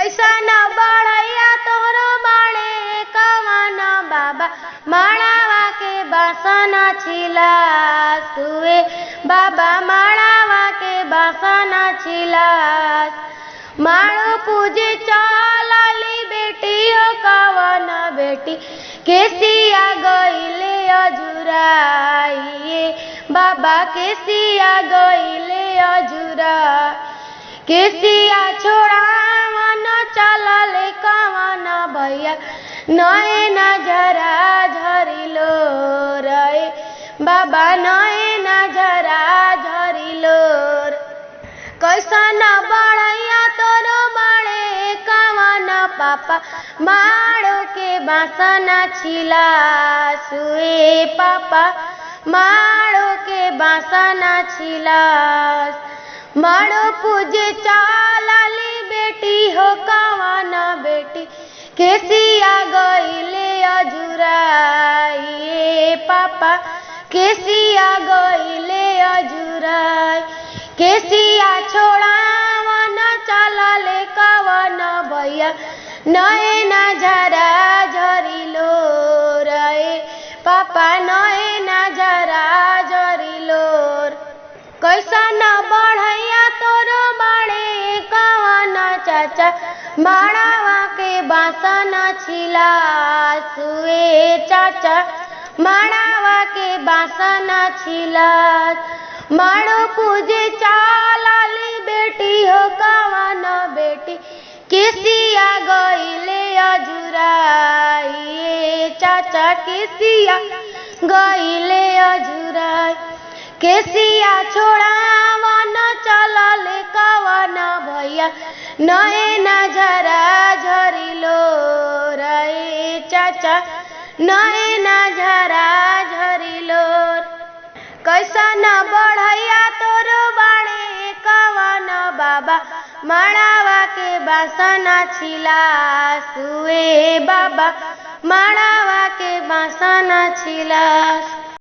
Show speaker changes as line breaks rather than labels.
कैसन बढ़ैया तोहरो बाड़े कवन बाबा माड़ावा के बासन छिलास तुए बाबा माड़ावा के बासन छिलास माड़ो पूजे चलली बेटी हो कवन बेटी केसिया गईले अजुराइए बाबा केसिया गईले अजुरा केसिया छोड़ावन चलले कवन भैया नए नजरा झरिलो रे बाबा नए नजरा झरिलो कैसन बढ़ैया तोरो बाड़े कवन पापा माड़ो के बासन छिलास हुए पापा माड़ो के बासन छिलास माड़ो पूजे चलली बेटी हो कवन बेटी केसिया गईले अजुराइए पापा केसिया गईले अजुराई केसिया छोड़ावन चलले कवन भैया नए नजरा झरिलो रे पापा नए नजरा झरिलो कैसन बढ़ैया तोरो बाड़े कवन चाचा माड़ावा के बासन छिलास हुए चाचा माड़ावा के बासन छिलास माड़ो पूजे चलली बेटी हो कवन बेटी केसिया गईले अजुराइए चाचा केसिया गईले अजुराई केसिया छोड़ावन चलले कवन भैया नए नजरा झरिलो रे चाचा नए नजरा झरिलो कैसन बढ़ैया तोरो बाड़े कवन बाबा माड़ावा के बासन छिलास हुए बाबा माड़ावा के बासन छिलास।